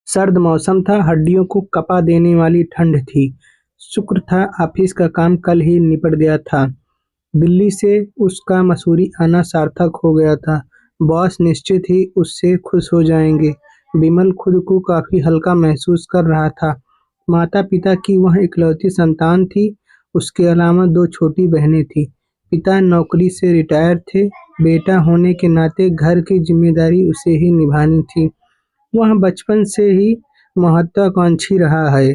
सर्द मौसम था, हड्डियों को कपा देने वाली ठंड थी। शुक्र था ऑफिस का काम कल ही निपट गया था। दिल्ली से उसका मसूरी आना सार्थक हो गया था। बॉस निश्चित ही उससे खुश हो जाएंगे। विमल खुद को काफी हल्का महसूस कर रहा था। माता-पिता की वह इकलौती संतान थी। उसके अलावा 2 छोटी बहनें थीं। पिता नौकरी से रिटायर थे। बेटा होने के नाते घर की जिम्मेदारी उसे ही निभानी थी। वह बचपन से ही महत्वाकांक्षी रहा है।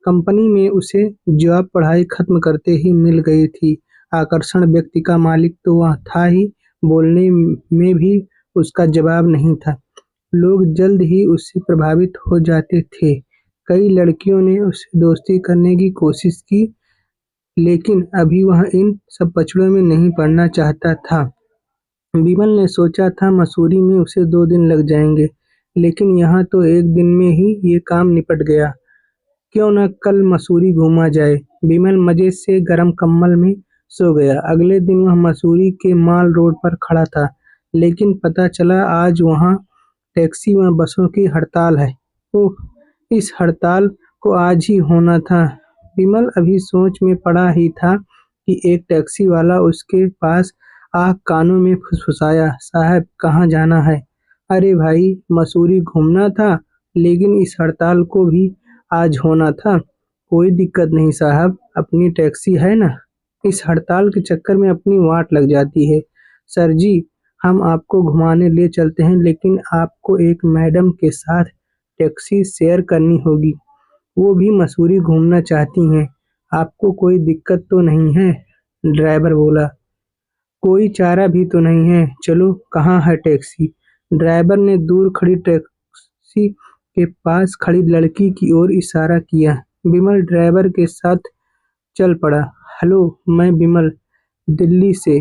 कंपनी में उसे जॉब पढ़ाई खत्म करते ही मिल गई थी। आकर्षण व्यक्ति का मालिक तो वह था ही, बोलने में भी उसका जवाब नहीं था। लोग जल्द ही उससे प्रभावित हो जाते थे। कई लड़कियों ने उससे दोस्ती करने की कोशिश की, लेकिन अभी वह इन सब पचड़ों में नहीं पड़ना चाहता था। विमल ने सोचा था मसूरी में उसे 2 दिन लग जाएंगे, लेकिन यहाँ तो 1 दिन में ही ये काम निपट गया। क्यों न कल मसूरी घूमा जाए। विमल मजे से गरम कंबल में सो गया। अगले दिन वह मसूरी के माल रोड पर खड़ा था, लेकिन पता चला आज वहाँ टैक्सी व बसों की हड़ताल है। ओह! इस हड़ताल को आज ही होना था। विमल अभी सोच में पड़ा ही था कि एक टैक्सी वाला उसके पास आ कानों में फुसफुसाया, "साहब कहाँ जाना है?" "अरे भाई, मसूरी घूमना था, लेकिन इस हड़ताल को भी आज होना था।" "कोई दिक्कत नहीं साहब, अपनी टैक्सी है ना? इस हड़ताल के चक्कर में अपनी वाट लग जाती है। सर जी, हम आपको घुमाने ले चलते हैं, लेकिन आपको एक मैडम के साथ टैक्सी शेयर करनी होगी। वो भी मसूरी घूमना चाहती हैं। आपको कोई दिक्कत तो नहीं है?" ड्राइवर बोला। "कोई चारा भी तो नहीं है। चलो, कहाँ है टैक्सी?" ड्राइवर ने दूर खड़ी टैक्सी के पास खड़ी लड़की की ओर इशारा किया। विमल ड्राइवर के साथ चल पड़ा। "हेलो, मैं विमल, दिल्ली से।"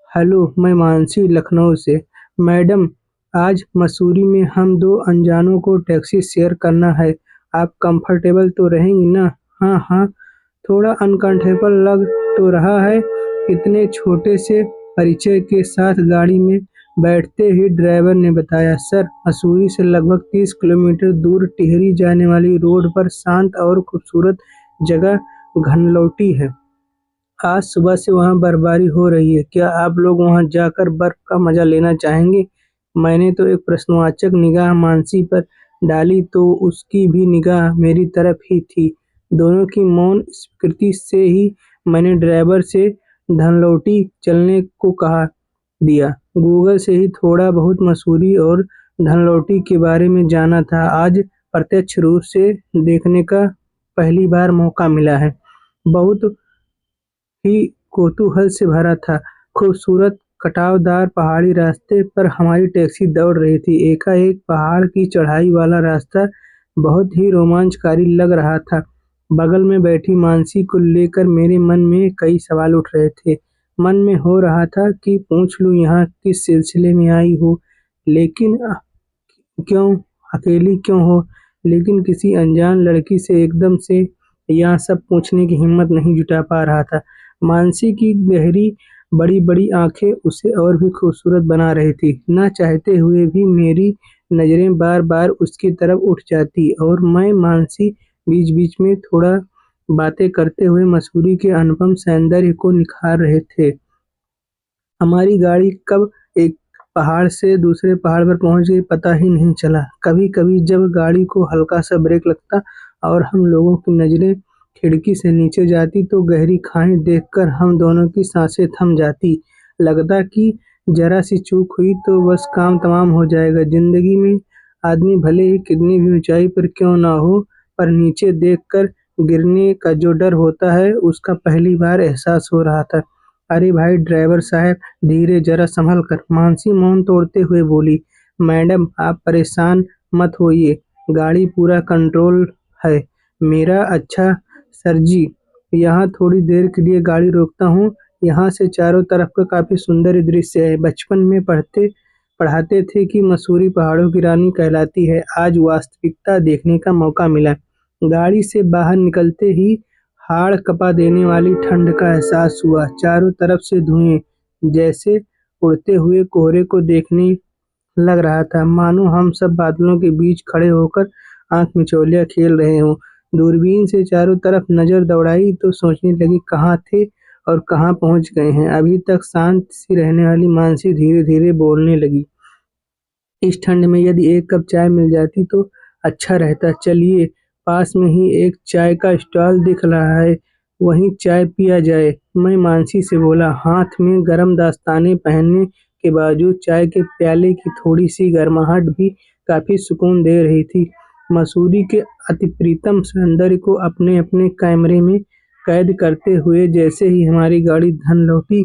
"हेलो, मैं मानसी, लखनऊ से।" "मैडम, आज मसूरी में हम 2 अनजानों को टैक्सी शेयर करना है। आप कंफर्टेबल तो रहेंगी ना?" "हाँ, हाँ, थोड़ा अनकंफर्टेबल लग तो रहा है।" इतने छोटे से परिचय के साथ गाड़ी में बैठते ही ड्राइवर ने बताया, "सर, मसूरी से लगभग 30 किलोमीटर दूर टिहरी जाने वाली रोड पर शांत और खूबसूरत जगह घनलौटी है। आज सुबह से वहाँ बर्फबारी हो रही है। क्या आप लोग वहाँ जाकर बर्फ का मजा लेना चाहेंगे?" मैंने तो एक प्रश्नवाचक निगाह मानसी पर डाली तो उसकी भी निगाह मेरी तरफ ही थी। दोनों की मौन स्वीकृति से ही मैंने ड्राइवर से धनलौटी चलने को कहा दिया। गूगल से ही थोड़ा बहुत मसूरी और धनलौटी के बारे में जाना था। आज प्रत्यक्ष रूप से देखने का पहली बार मौका मिला है। बहुत ही कौतूहल से भरा था। खूबसूरत कटावदार पहाड़ी रास्ते पर हमारी टैक्सी दौड़ रही थी। एकाएक पहाड़ की चढ़ाई वाला रास्ता बहुत ही रोमांचकारी लग रहा था। बगल में बैठी मानसी को लेकर मेरे मन में कई सवाल उठ रहे थे। मन में हो रहा था कि पूछ लूँ यहाँ किस सिलसिले में आई हो, लेकिन क्यों अकेली क्यों हो, लेकिन किसी अनजान लड़की से एकदम से यह सब पूछने की हिम्मत नहीं जुटा पा रहा था। मानसी की गहरी बड़ी-बड़ी आँखें उसे और भी खूबसूरत बना रही थी। ना चाहते हुए भी मेरी नज़रें बार-बार उसकी तरफ उठ जाती और मैं मानसी बीच-बीच में थोड़ा बातें करते हुए मसूरी के अनुपम सौंदर्य को निखार रहे थे। हमारी गाड़ी कब एक पहाड़ से दूसरे पहाड़ पर पहुँच गई पता ही नहीं चला। कभी-कभी जब गाड़ी को हल्का-सा ब्रेक लगता और हम लोगों की नज़रें खिड़की से नीचे जाती तो गहरी खाई देखकर हम दोनों की सांसें थम जाती। लगता कि ज़रा-सी चूक हुई तो बस काम तमाम हो जाएगा। ज़िंदगी में आदमी भले ही कितनी भी ऊँचाई पर क्यों ना हो, पर नीचे देखकर गिरने का जो डर होता है, उसका पहली बार एहसास हो रहा था। "अरे भाई ड्राइवर साहब, धीरे, ज़रा सँभल कर।" मानसी मौन तोड़ते हुए बोली। "मैडम, आप परेशान मत होइए, गाड़ी पूरा कंट्रोल है मेरा।" "अच्छा सर जी, यहाँ थोड़ी देर के लिए गाड़ी रोकता हूँ। यहाँ से चारों तरफ का काफ़ी सुंदर दृश्य है। बचपन में पढ़ाते थे कि मसूरी पहाड़ों की रानी कहलाती है। आज वास्तविकता देखने का मौका मिला।" गाड़ी से बाहर निकलते ही हाड़ कँपा देने वाली ठंड का एहसास हुआ। चारों तरफ से धुएँ, जैसे उड़ते हुए कोहरे को देखने लग रहा था, मानो हम सब बादलों के बीच खड़े होकर आंख मिचौलिया खेल रहे हों। दूरबीन से चारों तरफ नजर दौड़ाई तो सोचने लगी कहाँ थे और कहाँ पहुंच गए हैं। अभी तक शांत सी रहने वाली मानसी धीरे धीरे बोलने लगी। इस ठंड में यदि एक कप चाय मिल जाती तो अच्छा रहता। चलिए, पास में ही एक चाय का स्टॉल दिख रहा है, वहीं चाय पिया जाए। मैं मानसी से बोला। हाथ में गर्म दस्ताने पहनने के बावजूद चाय के प्याले की थोड़ी सी गर्माहट भी काफी सुकून दे रही थी। मसूरी के अति प्रीतम सौंदर्य को अपने अपने कैमरे में कैद करते हुए जैसे ही हमारी गाड़ी धनलौटी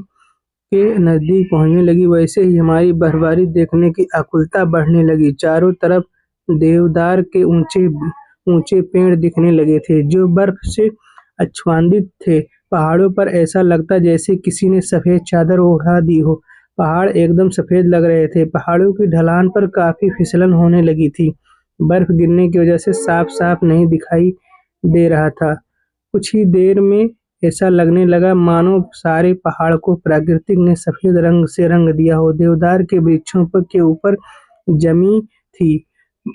के नजदीक पहुंचने लगी, वैसे ही हमारी बर्फबारी देखने की आकुलता बढ़ने लगी। चारों तरफ देवदार के ऊंचे ऊंचे पेड़ दिखने लगे थे, जो बर्फ से आच्छादित थे। पहाड़ों पर ऐसा लगता जैसे किसी ने सफेद चादर ओढ़ा दी हो। पहाड़ एकदम सफेद लग रहे थे। पहाड़ों की ढलान पर काफी फिसलन होने लगी थी। बर्फ गिरने की वजह से साफ साफ नहीं दिखाई दे रहा था। कुछ ही देर में ऐसा लगने लगा मानो सारे पहाड़ को प्रकृति ने सफेद रंग से रंग दिया हो। देवदार के वृक्षों पर के ऊपर जमी थी,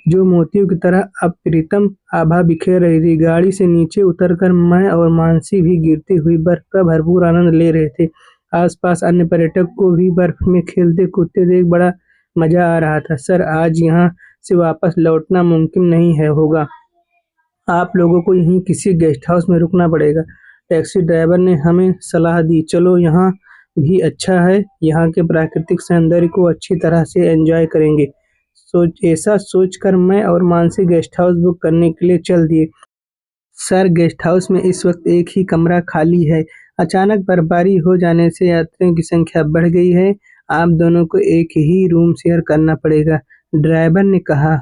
जो मोतियों की तरह अप्रितम आभा बिखेर रही थी। गाड़ी से नीचे उतरकर मैं और मानसी भी गिरती हुई बर्फ का भरपूर आनंद ले रहे थे। आसपास अन्य पर्यटक को भी बर्फ में खेलते कूदते देख बड़ा मजा आ रहा था। सर, आज यहाँ से वापस लौटना मुमकिन नहीं है होगा। आप लोगों को यहीं किसी गेस्ट हाउस में रुकना पड़ेगा। टैक्सी ड्राइवर ने हमें सलाह दी। चलो, यहाँ भी अच्छा है, यहाँ के प्राकृतिक सौंदर्य को अच्छी तरह से एंजॉय करेंगे। ऐसा सोचकर मैं और मानसी गेस्ट हाउस बुक करने के लिए चल दिए। सर, गेस्ट हाउस में इस वक्त एक ही कमरा खाली है। अचानक बर्फबारी हो जाने से यात्रियों की संख्या बढ़ गई है। आप दोनों को एक ही रूम शेयर करना पड़ेगा, ड्राइवर ने कहा।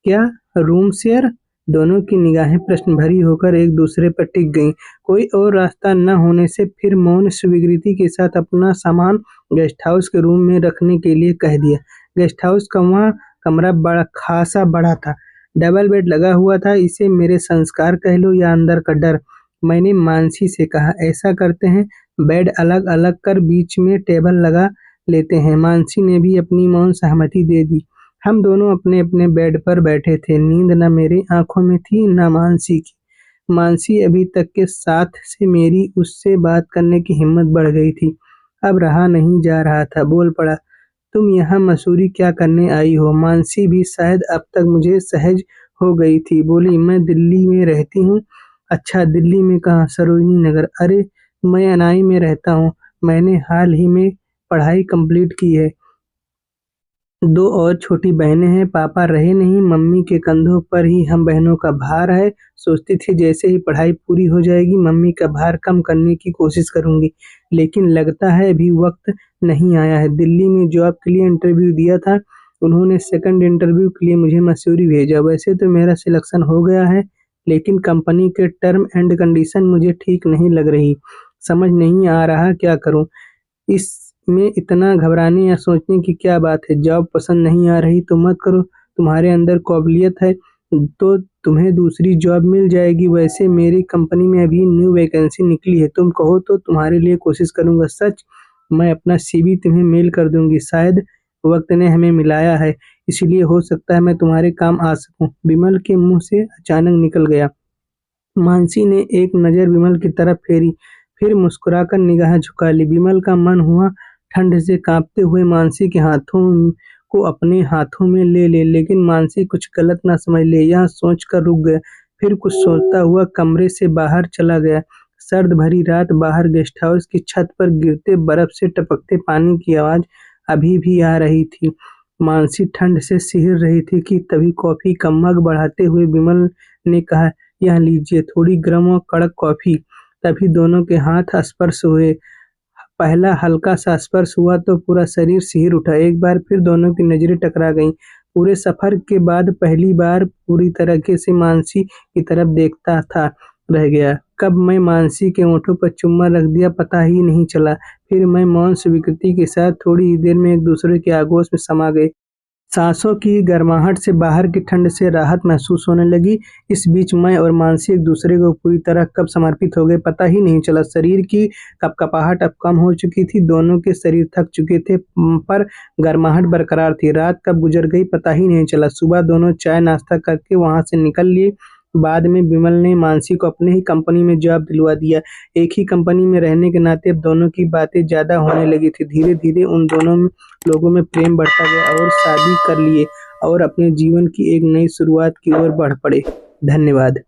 क्या रूम शेयर? दोनों की निगाहें प्रश्न भरी होकर एक दूसरे पर टिक गईं। कोई और रास्ता न होने से फिर मौन स्वीकृति के साथ अपना सामान गेस्ट हाउस के रूम में रखने के लिए कह दिया। गेस्ट हाउस का वह कमरा बड़ा खासा बड़ा था। डबल बेड लगा हुआ था। इसे मेरे संस्कार कह लो या अंदर का डर, मैंने मानसी से कहा। ऐसा करते हैं, बेड अलग अलग कर बीच में टेबल लगा लेते हैं। मानसी ने भी अपनी मौन सहमति दे दी। हम दोनों अपने अपने बेड पर बैठे थे। नींद न मेरी आंखों में थी न मानसी की। मानसी अभी तक के साथ से मेरी उससे बात करने की हिम्मत बढ़ गई थी। अब रहा नहीं जा रहा था। बोल पड़ा। तुम यहाँ मसूरी क्या करने आई हो? मानसी भी शायद अब तक मुझे सहज हो गई थी। बोली, मैं दिल्ली में रहती हूँ। अच्छा, दिल्ली में कहाँ? सरोजनी नगर। अरे, मैं अनाई में रहता हूँ। मैंने हाल ही में पढ़ाई कंप्लीट की है। 2 और छोटी बहनें हैं। पापा रहे नहीं, मम्मी के कंधों पर ही हम बहनों का भार है। सोचती थी जैसे ही पढ़ाई पूरी हो जाएगी मम्मी का भार कम करने की कोशिश करूंगी, लेकिन लगता है अभी वक्त नहीं आया है। दिल्ली में जॉब के लिए इंटरव्यू दिया था। उन्होंने सेकंड इंटरव्यू के लिए मुझे मसूरी भेजा। वैसे तो मेरा सिलेक्शन हो गया है, लेकिन कंपनी के टर्म एंड कंडीशन मुझे ठीक नहीं लग रही। समझ नहीं आ रहा क्या करूं। इसमें इतना घबराने या सोचने की क्या बात है? जॉब पसंद नहीं आ रही तो मत करो। तुम्हारे अंदर काबिलियत है तो तुम्हें दूसरी जॉब मिल जाएगी। वैसे मेरी कंपनी में अभी न्यू वैकेंसी निकली है, तुम कहो तो तुम्हारे लिए कोशिश करूंगा। सच, मैं अपना सीवी तुम्हें मेल कर दूंगी। शायद वक्त ने हमें मिलाया है, इसलिए हो सकता है मैं तुम्हारे काम आ सकूं। विमल के मुंह से अचानक निकल गया। मानसी ने एक नज़र विमल की तरफ फेरी, फिर मुस्कुराकर निगाह झुका ली। विमल का मन हुआ ठंड से कांपते हुए मानसी के हाथों को अपने हाथों में ले ले, लेकिन मानसी कुछ गलत ना समझ ले, यह सोचकर रुक गया। फिर कुछ सोचता हुआ कमरे से बाहर चला गया। सर्द भरी रात, बाहर गेस्ट हाउस की छत पर गिरते बर्फ से टपकते पानी की आवाज अभी भी आ रही थी। मानसी ठंड से सिहर रही थी कि तभी कॉफी का मग बढ़ाते हुए विमल ने कहा, यह लीजिए, थोड़ी गर्म और कड़क कॉफी। तभी दोनों के हाथ स्पर्श हुए। पहला हल्का सा स्पर्श हुआ तो पूरा शरीर सिहर उठा। एक बार फिर दोनों की नजरें टकरा गईं। पूरे सफर के बाद पहली बार पूरी तरीके से मानसी की तरफ देखता था रह गया। कब मैं मानसी के होठों पर चुम्मा रख दिया पता ही नहीं चला। फिर मैं मौन स्वीकृति के साथ थोड़ी ही देर में एक दूसरे के आगोश में समा गए। सांसों की गर्माहट से बाहर की ठंड से राहत महसूस होने लगी। इस बीच मैं और मानसी एक दूसरे को पूरी तरह कब समर्पित हो गए पता ही नहीं चला। शरीर की कपकपाहट अब कम हो चुकी थी, दोनों के शरीर थक चुके थे, पर गर्माहट बरकरार थी। रात कब गुजर गई पता ही नहीं चला। सुबह दोनों चाय नाश्ता करके वहां से निकल लिए। बाद में विमल ने मानसी को अपने ही कंपनी में जॉब दिलवा दिया। एक ही कंपनी में रहने के नाते अब दोनों की बातें ज्यादा होने लगी थी। धीरे धीरे उन दोनों लोगों में प्रेम बढ़ता गया और शादी कर लिए और अपने जीवन की एक नई शुरुआत की ओर बढ़ पड़े। धन्यवाद।